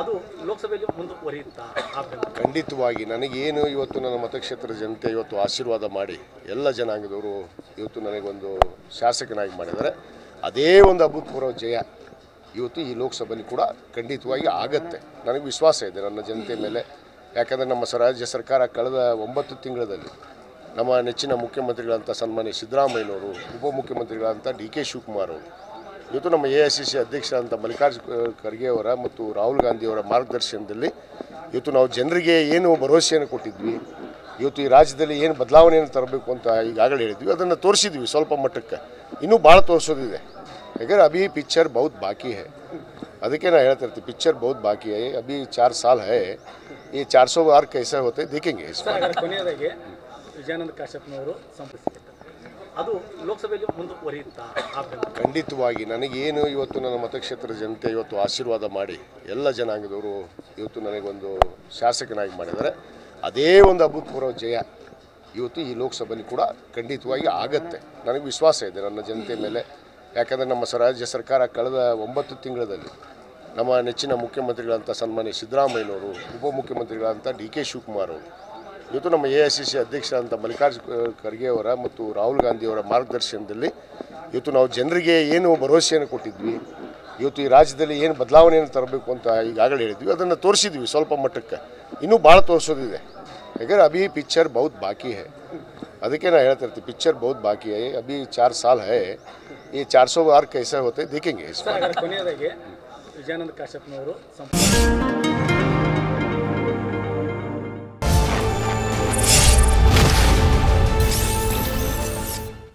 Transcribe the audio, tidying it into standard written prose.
ಅದು ಲೋಕಸಭೆಯಲ್ಲಿ ಮುಂದುವರಿಯುತ್ತಾ? ಖಂಡಿತವಾಗಿ ನನಗೇನು ಇವತ್ತು ನನ್ನ ಮತಕ್ಷೇತ್ರದ ಜನತೆ ಇವತ್ತು ಆಶೀರ್ವಾದ ಮಾಡಿ ಎಲ್ಲ ಜನಾಂಗದವರು ಇವತ್ತು ನನಗೊಂದು ಶಾಸಕನಾಗಿ ಮಾಡಿದ್ದಾರೆ. ಅದೇ ಒಂದು ಅಭೂತಪೂರ್ವ ಜಯ ಇವತ್ತು ಈ ಲೋಕಸಭೆಯಲ್ಲಿ ಕೂಡ ಖಂಡಿತವಾಗಿ ಆಗತ್ತೆ. ನನಗೆ ವಿಶ್ವಾಸ ಇದೆ ನನ್ನ ಜನತೆ ಮೇಲೆ. ಯಾಕಂದರೆ ನಮ್ಮ ರಾಜ್ಯ ಸರ್ಕಾರ ಕಳೆದ 9 ತಿಂಗಳಲ್ಲಿ ನಮ್ಮ ನೆಚ್ಚಿನ ಮುಖ್ಯಮಂತ್ರಿಗಳಂಥ ಸನ್ಮಾನ್ಯ ಸಿದ್ದರಾಮಯ್ಯನವರು, ಉಪಮುಖ್ಯಮಂತ್ರಿಗಳಂಥ ಡಿ ಕೆ ಶಿವಕುಮಾರ್ ಅವರು, ಇವತ್ತು ನಮ್ಮ AICC ಅಧ್ಯಕ್ಷರಾದಂಥ ಮಲ್ಲಿಕಾರ್ಜುನ ಖರ್ಗೆ ಅವರ ಮತ್ತು ರಾಹುಲ್ ಗಾಂಧಿಯವರ ಮಾರ್ಗದರ್ಶನದಲ್ಲಿ ಇವತ್ತು ನಾವು ಜನರಿಗೆ ಏನು ಭರವಸೆಯನ್ನು ಕೊಟ್ಟಿದ್ವಿ, ಇವತ್ತು ಈ ರಾಜ್ಯದಲ್ಲಿ ಏನು ಬದಲಾವಣೆಯನ್ನು ತರಬೇಕು ಅಂತ ಈಗಾಗಲೇ ಹೇಳಿದ್ವಿ, ಅದನ್ನು ತೋರಿಸಿದ್ವಿ ಸ್ವಲ್ಪ ಮಟ್ಟಕ್ಕೆ. ಇನ್ನೂ ಭಾಳ ತೋರಿಸೋದಿದೆ. ಯಾಕಂದರೆ ಅಭಿ ಪಿಕ್ಚರ್ ಬಹುತ್ ಬಾಕಿ ಹೈ. ಅದಕ್ಕೆ ನಾನು ಹೇಳ್ತಾ ಇರ್ತೀನಿ, ಪಿಕ್ಚರ್ ಬಹುತ್ ಬಾಕಿ ಹೈ. ಅಭಿ 4 साल है. ये 400 बार कैसा होते देखेंगे. ಕೊನೆಯದಾಗಿ ವಿಜಯಾನಂದ ಕಾಶ್ಯಪ್ನವರು ಸಂಪರ್ಕಿಸಿದ್ದಾರೆ, ಅದು ಲೋಕಸಭೆಯಲ್ಲಿ ಮುಂದುವರಿಯುತ್ತಾ? ಖಂಡಿತವಾಗಿ ನನಗೇನು ಇವತ್ತು ನನ್ನ ಮತಕ್ಷೇತ್ರದ ಜನತೆ ಇವತ್ತು ಆಶೀರ್ವಾದ ಮಾಡಿ ಎಲ್ಲ ಜನಾಂಗದವರು ಇವತ್ತು ನನಗೊಂದು ಶಾಸಕನಾಗಿ ಮಾಡಿದ್ದಾರೆ. ಅದೇ ಒಂದು ಅಭೂತಪೂರ್ವ ಜಯ ಇವತ್ತು ಈ ಲೋಕಸಭೆಯಲ್ಲಿ ಕೂಡ ಖಂಡಿತವಾಗಿ ಆಗತ್ತೆ. ನನಗೆ ವಿಶ್ವಾಸ ಇದೆ ನನ್ನ ಜನತೆ ಮೇಲೆ. ಯಾಕಂದರೆ ನಮ್ಮ ರಾಜ್ಯ ಸರ್ಕಾರ ಕಳೆದ 9 ತಿಂಗಳಲ್ಲಿ ನಮ್ಮ ನೆಚ್ಚಿನ ಮುಖ್ಯಮಂತ್ರಿಗಳಂಥ ಸನ್ಮಾನ್ಯ ಸಿದ್ದರಾಮಯ್ಯನವರು, ಉಪಮುಖ್ಯಮಂತ್ರಿಗಳಂಥ ಡಿ ಕೆ ಶಿವಕುಮಾರ್ ಅವರು, ಇವತ್ತು ನಮ್ಮ AICC ಅಧ್ಯಕ್ಷರಾದಂಥ ಮಲ್ಲಿಕಾರ್ಜುನ ಖರ್ಗೆ ಅವರ ಮತ್ತು ರಾಹುಲ್ ಗಾಂಧಿಯವರ ಮಾರ್ಗದರ್ಶನದಲ್ಲಿ ಇವತ್ತು ನಾವು ಜನರಿಗೆ ಏನು ಭರವಸೆಯನ್ನು ಕೊಟ್ಟಿದ್ವಿ, ಇವತ್ತು ಈ ರಾಜ್ಯದಲ್ಲಿ ಏನು ಬದಲಾವಣೆಯನ್ನು ತರಬೇಕು ಅಂತ ಈಗಾಗಲೇ ಹೇಳಿದ್ವಿ, ಅದನ್ನು ತೋರಿಸಿದ್ವಿ ಸ್ವಲ್ಪ ಮಟ್ಟಕ್ಕೆ. ಇನ್ನೂ ಭಾಳ ತೋರಿಸೋದಿದೆ. ಯಾಕಂದರೆ ಅಭಿ ಪಿಕ್ಚರ್ ಬಹುತ್ ಬಾಕಿ ಹೈ. ಅದಕ್ಕೆ ನಾನು ಹೇಳ್ತಾ ಇರ್ತೀನಿ, ಪಿಕ್ಚರ್ ಬಹುತ್ ಬಾಕಿ ಹೈ. ಅಭಿ 4 साल है. ये 400 बार कैसा होते देखेंगे. ಕೊನೆಯದಾಗಿ ವಿಜಯಾನಂದ ಕಾಶ್ಯಪ್ನವರು